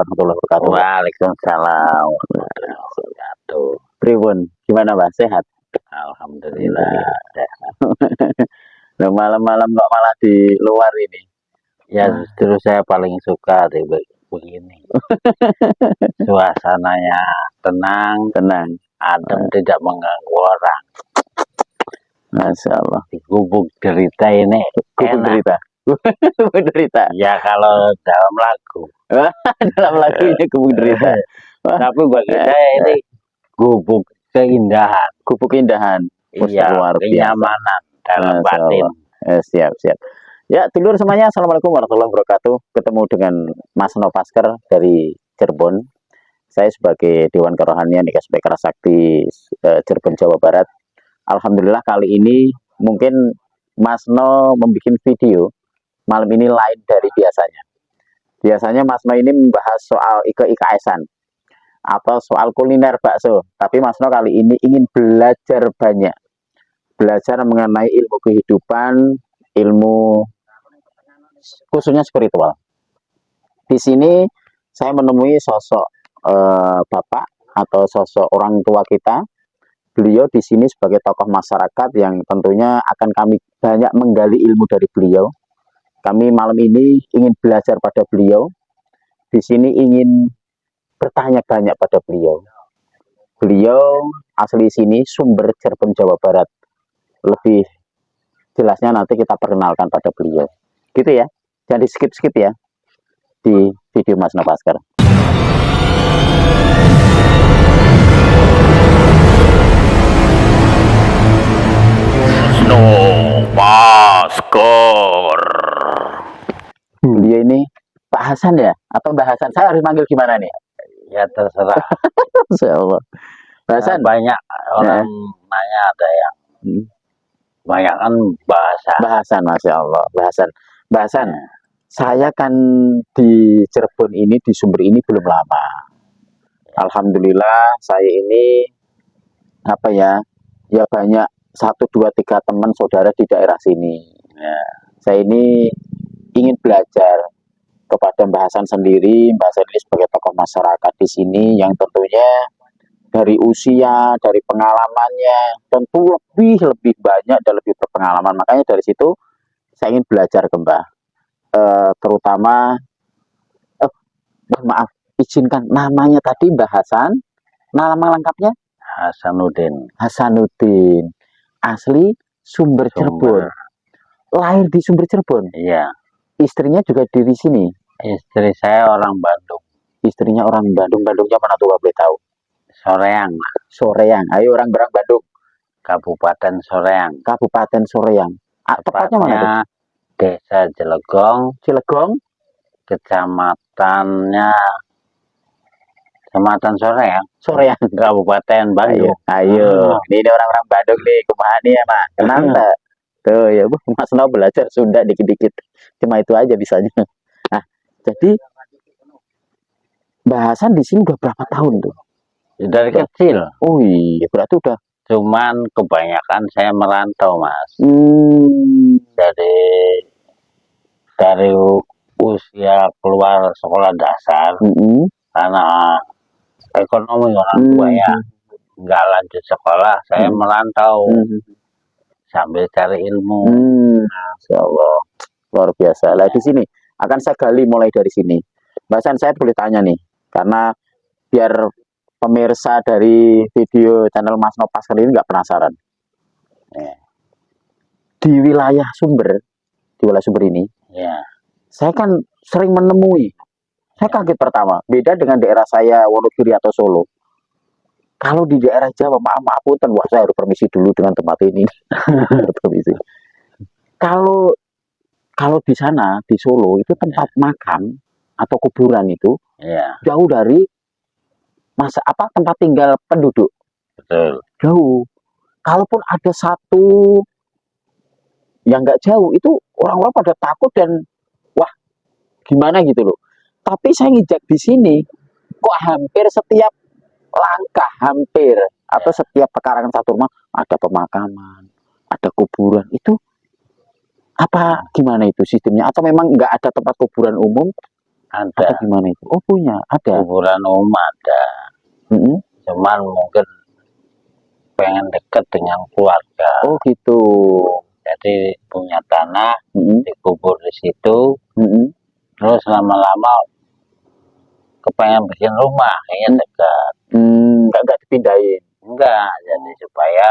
warahmatullahi wabarakatuh. Waalaikumsalam warahmatullahi wabarakatuh. Pribun, gimana Mbak? Sehat? Alhamdulillah. Nah, malam-malam kok malah di luar ini. Ya justru saya paling suka deh begini. Suasananya tenang, adem, tidak mengganggu orang. Masya Allah. Di gubuk derita ini Gubuk derita. Gubuk derita. Ya kalau dalam lagu. Dalam lagunya gubuk derita. Tapi bagi saya ini gubuk keindahan. Gubuk keindahan. Iya, kenyamanan dalam batin. Siap. Ya, dulur semuanya, assalamualaikum warahmatullahi wabarakatuh. Ketemu dengan Mas Novasker dari Cirebon. Saya sebagai Dewan Kerohanian IKSP Kerasakti Cirebon, Jawa Barat. Alhamdulillah kali ini mungkin Mas No membuat video malam ini lain dari biasanya. Biasanya Mas No ini membahas soal IKS-an atau soal kuliner bakso. Tapi Mas No kali ini ingin belajar banyak. Belajar mengenai ilmu kehidupan, ilmu khususnya spiritual. Di sini saya menemui sosok bapak atau sosok orang tua kita. Beliau di sini sebagai tokoh masyarakat yang tentunya akan kami banyak menggali ilmu dari beliau. Kami malam ini ingin belajar pada beliau. Di sini ingin bertanya banyak pada beliau. Beliau asli sini, Sumber, Cirebon, Jawa Barat. Lebih jelasnya nanti kita perkenalkan pada beliau. Gitu ya. Jangan di skip-skip ya di video Mas Novasker. Novasker. Beliau ini Pak Hasan ya? Atau Mbak Hasan? Saya harus manggil gimana nih? Ya terserah. Insya Allah. Mbak Hasan. Banyak orang nanya, ada yang banyak kan bahasan, Masya Allah. Bahasan. Saya kan di Cirebon ini, di Sumber ini belum lama. Alhamdulillah saya ini ya banyak 1, 2, 3 teman saudara di daerah sini. Saya ini ingin belajar kepada Mbak Hasan sendiri. Mbak Hasan ini sebagai tokoh masyarakat di sini yang tentunya dari usia, dari pengalamannya tentu lebih banyak dan lebih berpengalaman. Makanya dari situ saya ingin belajar ke Mbak. Terutama maaf, izinkan namanya tadi Mbak Hasan. Nama lengkapnya? Hasanuddin. Asli Sumber Cirebon. Lahir di Sumber Cirebon. Iya. Istrinya juga dari sini. Istri saya orang Bandung. Istrinya orang Bandung. Bandungnya mana tuh, boleh tahu? Soreang. Ayo orang Bandung. Kabupaten Soreang. Tepatnya mana tuh? Desa Cilegong. Kecamatannya Soreang. Kabupaten Bandung. Ayo. Ini orang-orang Bandung nih, kumaha nih ya, Mas. Kenal tak? Tuh ya, Bu, Mas No belajar Sunda dikit-dikit. Cuma itu aja bisanya. Nah, jadi bahasan di sini udah berapa tahun tuh? Dari kecil. Oh iya, berarti udah. Cuman kebanyakan saya merantau, Mas. Dari usia keluar sekolah dasar, karena ekonomi orang tua ya nggak lanjut sekolah, saya merantau sambil cari ilmu. Masya Allah, luar biasa. Lah di sini akan saya gali mulai dari sini. Bahasan saya boleh tanya nih, karena biar pemirsa dari video channel Mas Novasker ini nggak penasaran. Di wilayah Sumber ini, saya kan sering menemui. Saya kaget pertama, beda dengan daerah saya Wonogiri atau Solo. Kalau di daerah Jawa, maaf punten, wah saya harus permisi dulu dengan tempat ini. Permisi. Kalau di sana di Solo itu tempat makam atau kuburan itu jauh dari tempat tinggal penduduk. Betul. Jauh. Kalaupun ada satu yang nggak jauh, itu orang-orang pada takut dan wah gimana gitu loh. Tapi saya ngijak di sini, kok hampir setiap langkah atau setiap pekarangan satu rumah ada pemakaman, ada kuburan. Itu apa gimana itu sistemnya? Atau memang nggak ada tempat kuburan umum Ada. Atau gimana itu? Oh punya, ada. Kuburan umum ada. Mm-mm. Cuman mungkin pengen dekat dengan keluarga. Oh gitu. Jadi punya tanah, Mm-mm. dikubur di situ. Mm-mm. Terus lama-lama kepengen bikin rumah, kayaknya dekat. Nggak dipindahin. Enggak, jadi supaya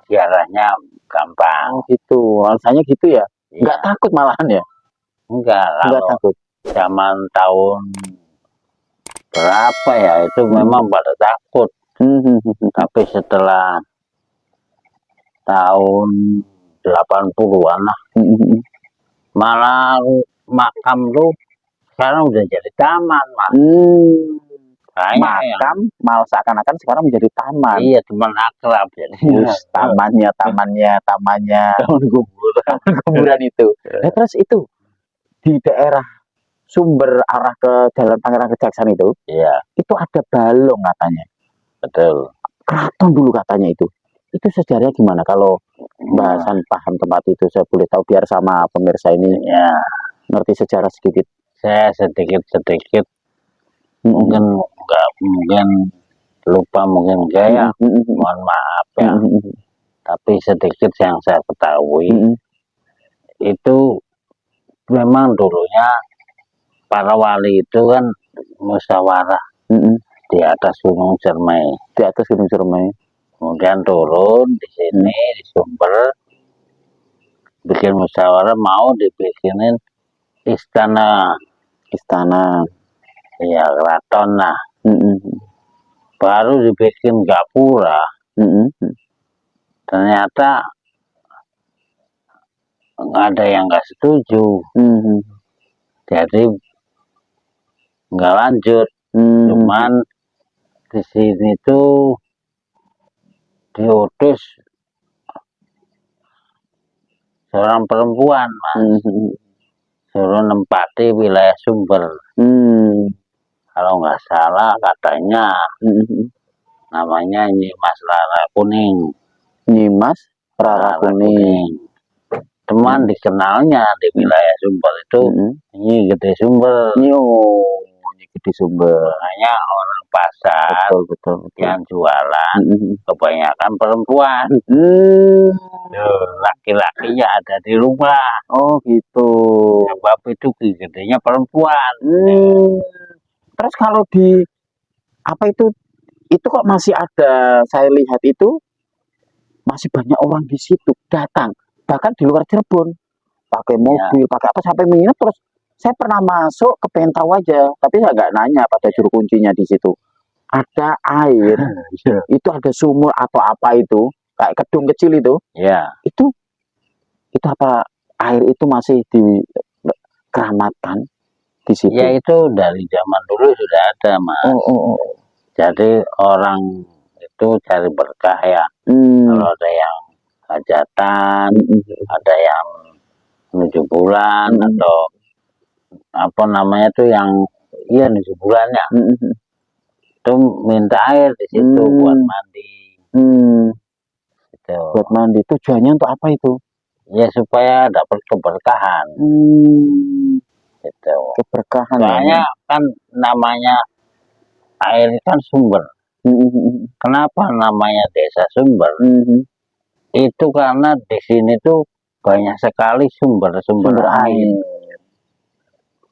ziarahnya gampang. Oh gitu, alasannya gitu ya? Iya. Nggak takut malahan ya? Enggak, Nggak kalau takut. zaman tahun berapa ya itu memang pada takut. Tapi setelah tahun 80-an lah, malah makam tuh sekarang udah jadi taman, Mas. Kayaknya Makam malah seakan-akan sekarang menjadi taman. iya, cuman akrab jadi. Tamannya, kuburan itu. Nah, terus itu di daerah sumber arah ke Jalan Pangeran Kejaksaan itu Iya, ada balong katanya. betul. Keraton dulu katanya itu. Itu sejarahnya gimana? Kalau bahasan paham tempat itu saya boleh tahu biar sama pemirsa ini Ya, ngerti sejarah sedikit. saya sedikit-sedikit mungkin lupa, mungkin enggak ya. Mohon maaf ya. Tapi sedikit yang saya ketahui itu memang dulunya para wali itu kan musyawarah di atas Gunung Ciremai. Di atas Gunung Ciremai. Kemudian turun di sini di Sumber, bikin musyawarah mau dibikinin istana, ya keraton lah. Baru dibikin gapura. Ternyata nggak ada yang nggak setuju. Jadi nggak lanjut. Cuman di sini tuh diutus seorang perempuan, Mas. Suruh nempati wilayah Sumber. Kalau nggak salah katanya namanya Nyimas Rara Kuning. Nyimas Rara Kuning. Teman dikenalnya di wilayah Sumber itu Nyi Gede Sumber. Nyi Gede Sumber. Makanya orang pasar betul. yang jualan kebanyakan perempuan. Laki-lakinya ada di rumah. Oh gitu. Sebab itu gedenya perempuan. Terus kalau di apa itu kok masih ada, saya lihat itu masih banyak orang di situ datang, bahkan di luar Cirebon pakai mobil, pakai apa sampai minat. Terus saya pernah masuk, kepengen tahu aja, tapi saya nggak nanya pada juru kuncinya di situ. Ada air, itu ada sumur atau apa itu, kayak kedung kecil itu. Itu apa air itu masih dikeramatkan di situ? Ya itu dari zaman dulu sudah ada, Mas. Jadi orang itu cari berkah ya. Kalau ada yang hajatan, ada yang 7 bulan atau apa namanya tuh yang 7 bulannya. Itu minta air di situ buat mandi. Gitu. Buat mandi. Tujuannya untuk apa itu? Ya supaya dapat keberkahan. Gitu. Keberkahan. Soalnya kan namanya air kan sumber. Kenapa namanya desa Sumber? Itu karena di sini tuh banyak sekali sumber air.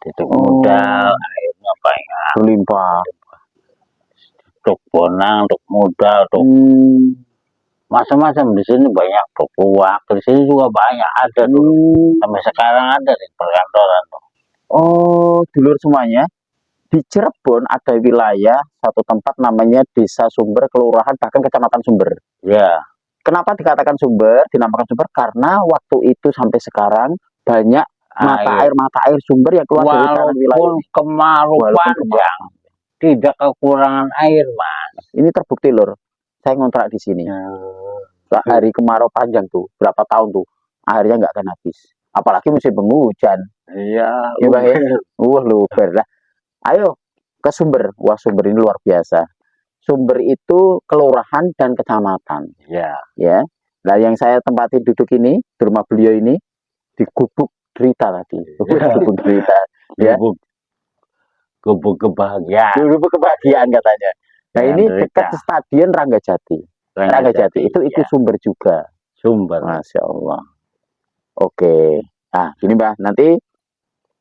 Itu modal airnya banyak, berlimpah. Untuk bonang, untuk modal, untuk macam-macam. Di sini banyak berkuak. Di sini juga banyak ada tuh. Sampai sekarang ada di perkantoran tuh. Oh, dulur semuanya. Di Cirebon ada wilayah satu tempat namanya Desa Sumber, kelurahan bahkan kecamatan Sumber. Ya. Kenapa dikatakan Sumber, dinamakan Sumber? Karena waktu itu sampai sekarang banyak mata air sumber yang keluar dari tanah wilayah. Walaupun kemarau panjang, tidak kekurangan air, Mas. Ini terbukti, Lur. Saya ngontrak di sini. Hari kemarau panjang tuh, berapa tahun tuh, airnya nggak akan habis. Apalagi musim penghujan. Iya. Luber lah. Ayo ke Sumber. Wah, Sumber ini luar biasa. Sumber itu kelurahan dan kecamatan. Ya. Nah, yang saya tempati duduk ini, di rumah beliau ini, di Gubuk Derita tadi. Gubuk Derita. Ya. Gubuk kebahagiaan. Gubuk kebahagiaan katanya. Nah, ini dekat Stadion Ranggajati. Ranggajati itu ya. sumber juga. Sumber. Masya Allah. Oke. Nah, gini Mbah, nanti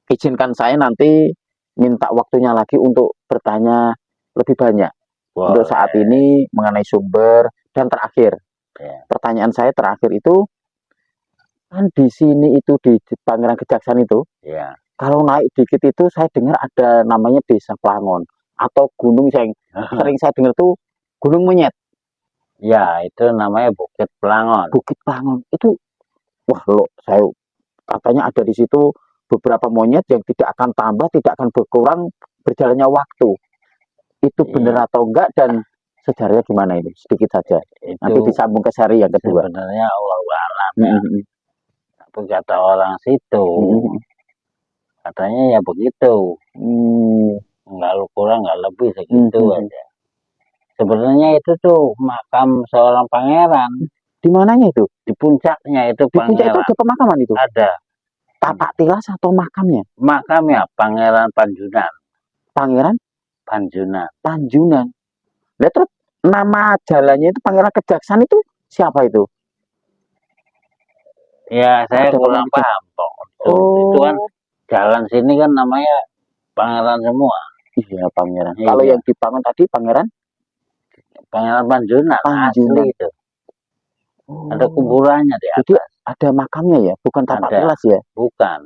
izinkan saya nanti minta waktunya lagi untuk bertanya lebih banyak. Boleh. Untuk saat ini mengenai sumber dan terakhir. Ya. Pertanyaan saya terakhir itu, kan di sini itu di Pangeran Kejaksan itu, ya. Kalau naik dikit itu saya dengar ada namanya Desa Plangon atau gunung yang sering saya dengar tuh Gunung Monyet. Ya, itu namanya Bukit Plangon. Bukit Plangon itu, wah lo, saya katanya ada di situ beberapa monyet yang tidak akan tambah, tidak akan berkurang berjalannya waktu. Itu benar atau enggak dan sejarahnya gimana ini? Sedikit saja. Itu nanti disambung ke seri yang kedua. Sebenarnya Allahu a'lam. Tapi kata orang situ, katanya ya begitu. Nggak kurang, nggak lebih segitu aja. Sebenarnya itu tuh makam seorang pangeran. Di mananya itu? Di puncaknya itu pangeran. Di puncak itu ada pemakaman itu? Ada. Tapak tilas atau makamnya? Makamnya Pangeran Panjunan. Pangeran? Panjunan. Panjunan. Nah, terus nama jalannya itu Pangeran Kejaksan itu siapa itu? Ya, saya kurang paham kok. Itu kan jalan sini kan namanya Pangeran semua. Iya, Pangeran. Iya. Kalau yang dibangun tadi Pangeran Panjunan. Asli itu. Ada kuburannya di atas. Jadi ada makamnya ya, bukan tapak tilas ya? Bukan.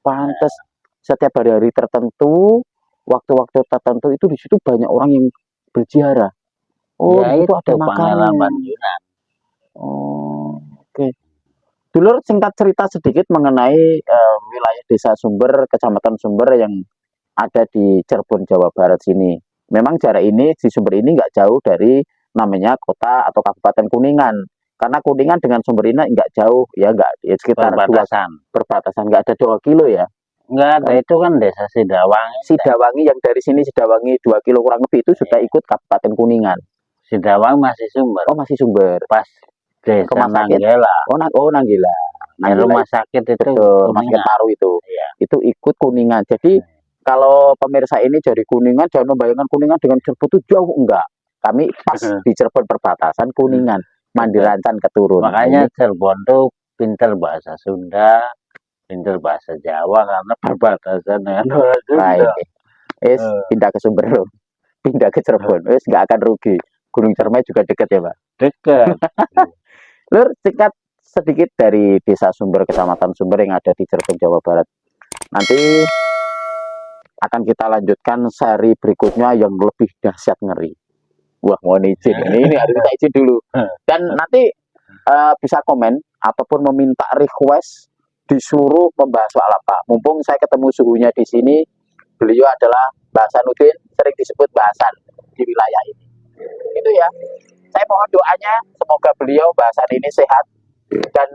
Pantes setiap hari-hari tertentu, waktu-waktu tertentu itu di situ banyak orang yang berziarah. Ya, itu ada makamnya. Panjunan. Oke. Dulur, singkat cerita sedikit mengenai wilayah Desa Sumber, Kecamatan Sumber yang ada di Cirebon, Jawa Barat sini. Memang jarak ini di Sumber ini nggak jauh dari namanya kota atau Kabupaten Kuningan. Karena Kuningan dengan Sumber ini nggak jauh, ya nggak, ya sekitar perbatasan, nggak ada 2 kilo ya. Nggak ada, itu kan Desa Sidawangi. Sidawangi yang dari sini Sidawangi 2 kilo kurang lebih itu sudah ikut Kabupaten Kuningan. Sidawangi masih Sumber. Oh, masih Sumber. Pas Desa Nanggela. Oh, Nanggela. Rumah sakit itu. Rumah sakit Paru itu. Iya. Itu ikut Kuningan. Jadi kalau pemirsa ini dari Kuningan, jangan membayangkan Kuningan dengan Cirebon itu jauh, enggak. Kami pas di Cirebon perbatasan Kuningan, Mandirancan keturun. Makanya Cirebon tuh pinter bahasa Sunda, pinter bahasa Jawa karena perbatasan dengan Sunda. Pindah ke Sumber, pindah ke Cirebon, nggak akan rugi. Gunung Cermai juga dekat ya, Pak? Dekat. Lur, singkat sedikit dari Desa Sumber, Kecamatan Sumber yang ada di Cirebon, Jawa Barat. Nanti akan kita lanjutkan seri berikutnya yang lebih dahsyat ngeri. Wah, mohon izin. Ini harus kita izin dulu. Dan nanti bisa komen ataupun meminta request disuruh membahas soal apa. Mumpung saya ketemu suhunya di sini, beliau adalah Mbah Hasanuddin, sering disebut bahasan di wilayah ini. Itu ya. Saya mohon doanya, semoga beliau bahasan ini sehat. Dan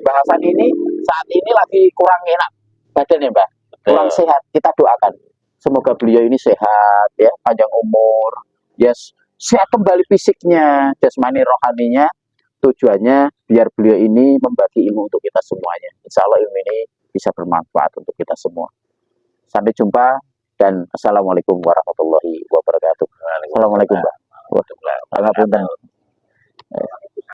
bahasan ini saat ini lagi kurang enak badannya, Mbak. Kurang sehat. Kita doakan. Semoga beliau ini sehat, ya, panjang umur, yes, sehat kembali fisiknya, jasmani rohaninya. Tujuannya biar beliau ini membagi ilmu untuk kita semuanya. Insya Allah ilmu ini bisa bermanfaat untuk kita semua. Sampai jumpa dan assalamualaikum warahmatullahi wabarakatuh. Assalamualaikum, Mbak. Wah,